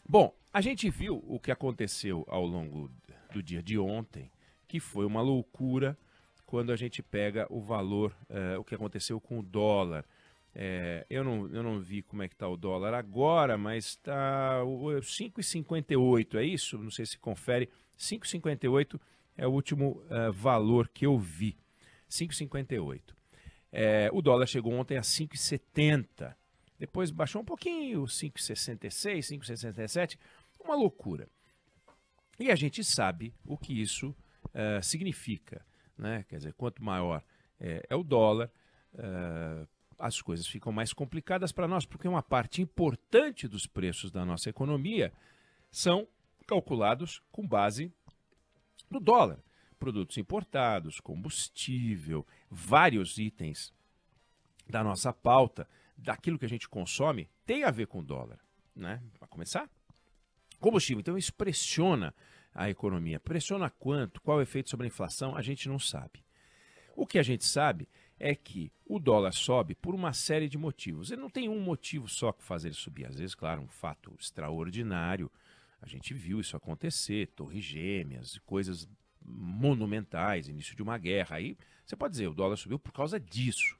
Bom, a gente viu o que aconteceu ao longo do dia de ontem, que foi uma loucura quando a gente pega o valor, o que aconteceu com o dólar. Eu não vi como é que está o dólar agora, mas está 5,58, é isso? Não sei se confere. 5,58 é o último valor que eu vi. 5,58. O dólar chegou ontem a 5,70. Depois baixou um pouquinho, 5,66, 5,67. Uma loucura. E a gente sabe o que isso significa, né? Quer dizer, quanto maior é o dólar, as coisas ficam mais complicadas para nós, porque uma parte importante dos preços da nossa economia são calculados com base no dólar. Produtos importados, combustível, vários itens da nossa pauta, daquilo que a gente consome, tem a ver com o dólar, né? Para começar, combustível. Então isso pressiona a economia. Pressiona quanto? Qual é o efeito sobre a inflação? A gente não sabe. O que a gente sabe é que o dólar sobe por uma série de motivos. Ele não tem um motivo só que faz ele subir. Às vezes, claro, um fato extraordinário. A gente viu isso acontecer, Torres Gêmeas, coisas monumentais, início de uma guerra. Aí você pode dizer, o dólar subiu por causa disso.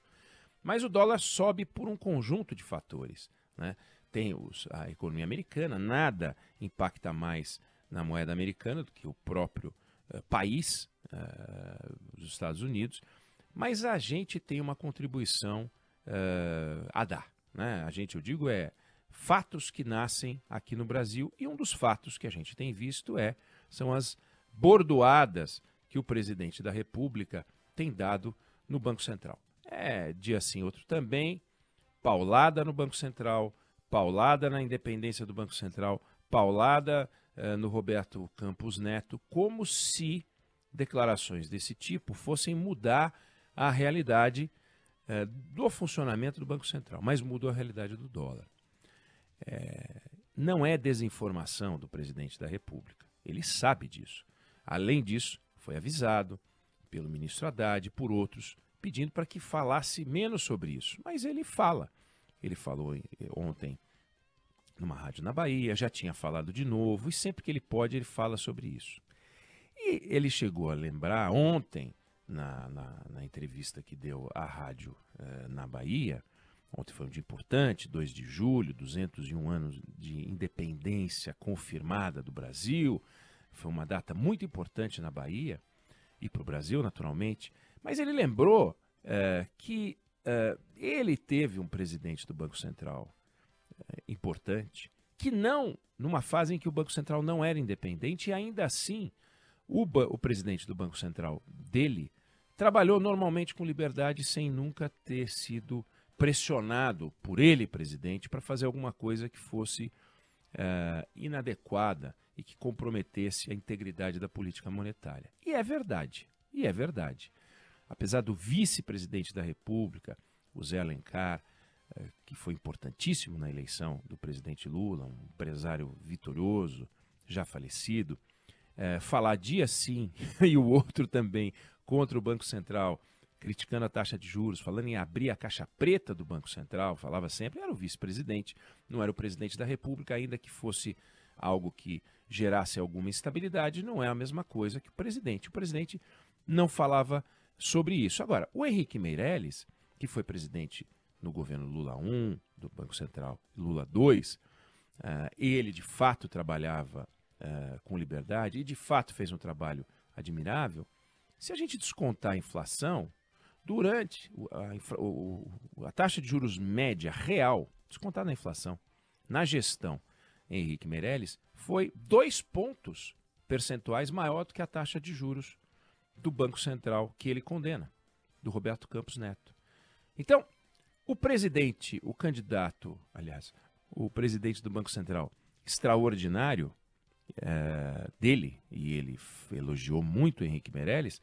Mas o dólar sobe por um conjunto de fatores, né? Tem a economia americana, nada impacta mais na moeda americana do que o próprio país, os Estados Unidos, mas a gente tem uma contribuição a dar, né? Eu digo, fatos que nascem aqui no Brasil, e um dos fatos que a gente tem visto são as bordoadas que o presidente da República tem dado no Banco Central. Dia sim, outro também, paulada no Banco Central, paulada na independência do Banco Central, paulada no Roberto Campos Neto, como se declarações desse tipo fossem mudar a realidade do funcionamento do Banco Central, mas mudou a realidade do dólar. Não é desinformação do presidente da República, ele sabe disso. Além disso, foi avisado pelo ministro Haddad, por outros, pedindo para que falasse menos sobre isso. Mas ele fala. Ele falou ontem numa rádio na Bahia, já tinha falado de novo, e sempre que ele pode, ele fala sobre isso. E ele chegou a lembrar ontem, na entrevista que deu à rádio na Bahia, ontem foi um dia importante, 2 de julho, 201 anos de independência confirmada do Brasil, foi uma data muito importante na Bahia, e para o Brasil, naturalmente, mas ele lembrou que ele teve um presidente do Banco Central importante, que não, numa fase em que o Banco Central não era independente, e ainda assim o presidente do Banco Central dele trabalhou normalmente com liberdade sem nunca ter sido pressionado por ele, presidente, para fazer alguma coisa que fosse inadequada e que comprometesse a integridade da política monetária. E é verdade. Apesar do vice-presidente da República, o Zé Alencar, que foi importantíssimo na eleição do presidente Lula, um empresário vitorioso, já falecido, falar dia sim e o outro também contra o Banco Central, criticando a taxa de juros, falando em abrir a caixa preta do Banco Central, falava sempre, era o vice-presidente, não era o presidente da República, ainda que fosse algo que gerasse alguma instabilidade, não é a mesma coisa que o presidente. O presidente não falava sobre isso. Agora, o Henrique Meirelles, que foi presidente no governo Lula I, do Banco Central, Lula II, ele de fato trabalhava com liberdade e de fato fez um trabalho admirável. Se a gente descontar a inflação, durante a taxa de juros média real, descontada a inflação, na gestão Henrique Meirelles, foi 2 pontos percentuais maior do que a taxa de juros do Banco Central que ele condena, do Roberto Campos Neto. Então, o presidente do Banco Central, extraordinário dele, e ele elogiou muito o Henrique Meirelles,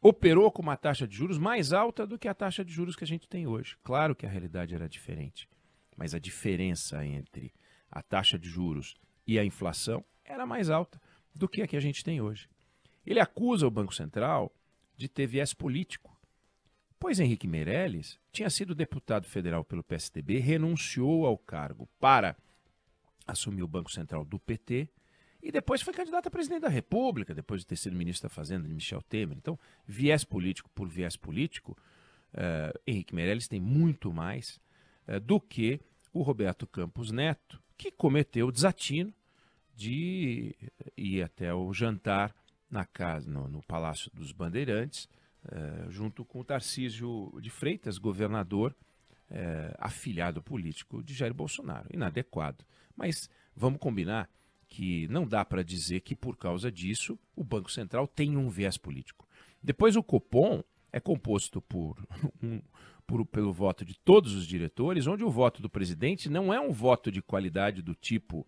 operou com uma taxa de juros mais alta do que a taxa de juros que a gente tem hoje. Claro que a realidade era diferente, mas a diferença entre a taxa de juros e a inflação era mais alta do que a que a gente tem hoje. Ele acusa o Banco Central de ter viés político, pois Henrique Meirelles tinha sido deputado federal pelo PSDB, renunciou ao cargo para assumiu o Banco Central do PT e depois foi candidato a presidente da República, depois de ter sido ministro da Fazenda de Michel Temer. Então, viés político por viés político, Henrique Meirelles tem muito mais do que o Roberto Campos Neto, que cometeu o desatino de ir até o jantar na casa, no Palácio dos Bandeirantes, junto com o Tarcísio de Freitas, governador, afilhado político de Jair Bolsonaro. Inadequado. Mas vamos combinar que não dá para dizer que por causa disso o Banco Central tem um viés político. Depois o Copom é composto pelo voto de todos os diretores, onde o voto do presidente não é um voto de qualidade do tipo,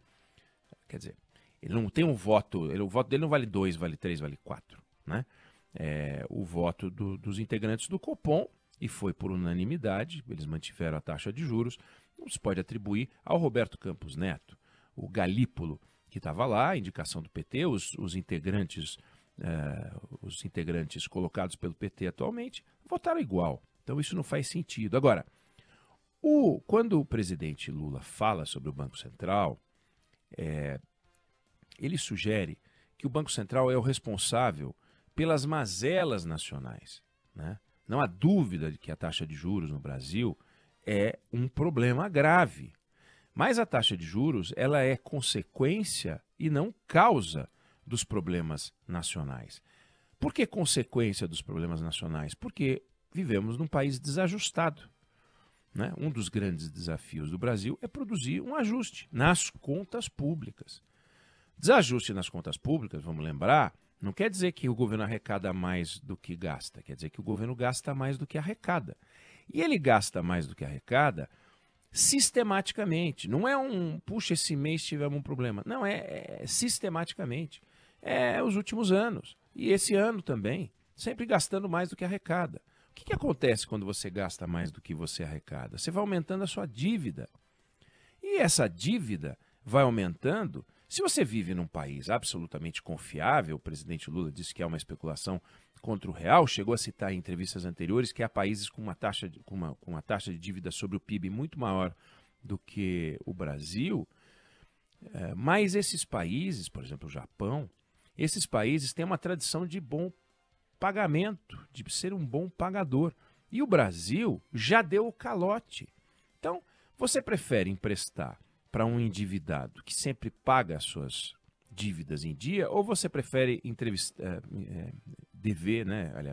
quer dizer, ele não tem um voto, o voto dele não vale 2, vale 3, vale 4, né? O voto dos integrantes do Copom, e foi por unanimidade, eles mantiveram a taxa de juros, não se pode atribuir ao Roberto Campos Neto. O Galípolo, que estava lá, a indicação do PT, os integrantes colocados pelo PT atualmente, votaram igual. Então isso não faz sentido. Agora, quando o presidente Lula fala sobre o Banco Central, ele sugere que o Banco Central é o responsável pelas mazelas nacionais, né? Não há dúvida de que a taxa de juros no Brasil é um problema grave. Mas a taxa de juros, ela é consequência e não causa dos problemas nacionais. Por que consequência dos problemas nacionais? Porque vivemos num país desajustado, né? Um dos grandes desafios do Brasil é produzir um ajuste nas contas públicas. Desajuste nas contas públicas, vamos lembrar, não quer dizer que o governo arrecada mais do que gasta, quer dizer que o governo gasta mais do que arrecada. E ele gasta mais do que arrecada sistematicamente. Não é puxa, esse mês tivemos um problema. Não, é sistematicamente. É os últimos anos. E esse ano também, sempre gastando mais do que arrecada. O que acontece quando você gasta mais do que você arrecada? Você vai aumentando a sua dívida. E essa dívida vai aumentando. Se você vive num país absolutamente confiável, o presidente Lula disse que é uma especulação contra o real, chegou a citar em entrevistas anteriores que há países com uma taxa de dívida sobre o PIB muito maior do que o Brasil, mas esses países, por exemplo o Japão, esses países têm uma tradição de bom pagamento, de ser um bom pagador. E o Brasil já deu o calote. Então, você prefere emprestar para um endividado que sempre paga as suas dívidas em dia, ou você prefere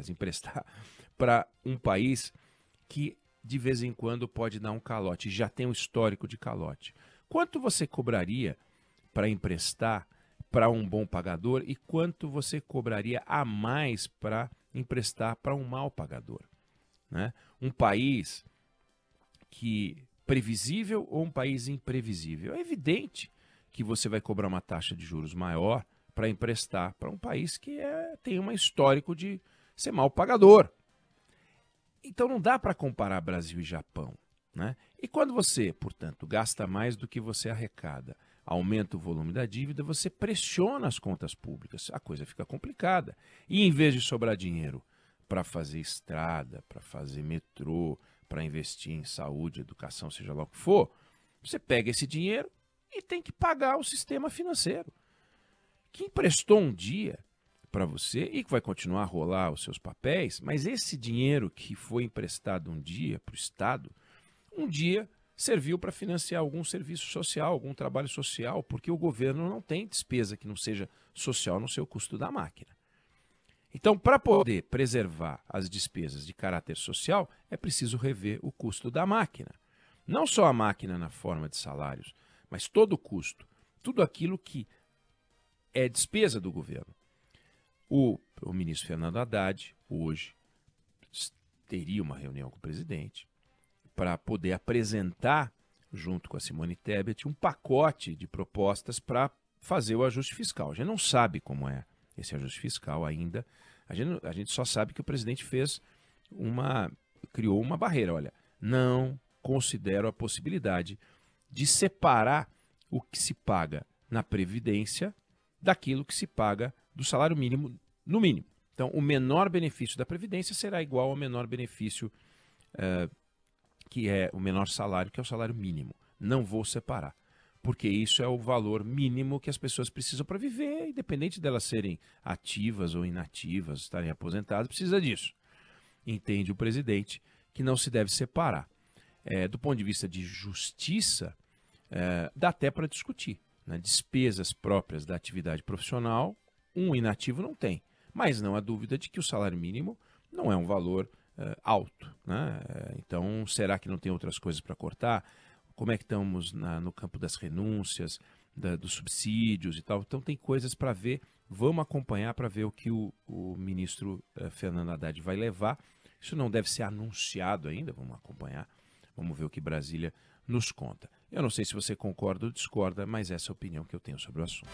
emprestar para um país que de vez em quando pode dar um calote, já tem um histórico de calote? Quanto você cobraria para emprestar para um bom pagador e quanto você cobraria a mais para emprestar para um mau pagador, né? Um país previsível ou um país imprevisível? É evidente que você vai cobrar uma taxa de juros maior para emprestar para um país que tem um histórico de ser mal pagador. Então não dá para comparar Brasil e Japão, né? E quando você, portanto, gasta mais do que você arrecada, aumenta o volume da dívida, você pressiona as contas públicas, a coisa fica complicada. E em vez de sobrar dinheiro para fazer estrada, para fazer metrô, para investir em saúde, educação, seja lá o que for, você pega esse dinheiro e tem que pagar o sistema financeiro, que emprestou um dia para você e que vai continuar a rolar os seus papéis, mas esse dinheiro que foi emprestado um dia para o Estado, um dia serviu para financiar algum serviço social, algum trabalho social, porque o governo não tem despesa que não seja social no seu custo da máquina. Então, para poder preservar as despesas de caráter social, é preciso rever o custo da máquina. Não só a máquina na forma de salários, mas todo o custo, tudo aquilo que é despesa do governo. O ministro Fernando Haddad, hoje, teria uma reunião com o presidente para poder apresentar, junto com a Simone Tebet, um pacote de propostas para fazer o ajuste fiscal. A gente não sabe como é esse ajuste fiscal ainda. A gente só sabe que o presidente criou uma barreira. Olha, não considero a possibilidade de separar o que se paga na Previdência daquilo que se paga do salário mínimo no mínimo. Então, o menor benefício da Previdência será igual ao menor benefício que é o menor salário, que é o salário mínimo. Não vou separar. porque isso é o valor mínimo que as pessoas precisam para viver, independente delas serem ativas ou inativas, estarem aposentadas, precisa disso. Entende o presidente que não se deve separar. Do ponto de vista de justiça, dá até para discutir. Né? Despesas próprias da atividade profissional, um inativo não tem. Mas não há dúvida de que o salário mínimo não é um valor alto. Né? Então, será que não tem outras coisas para cortar? Como é que estamos no campo das renúncias, dos subsídios e tal? Então, tem coisas para ver. Vamos acompanhar para ver o que o ministro Fernando Haddad vai levar. Isso não deve ser anunciado ainda, vamos acompanhar. Vamos ver o que Brasília nos conta. Eu não sei se você concorda ou discorda, mas essa é a opinião que eu tenho sobre o assunto.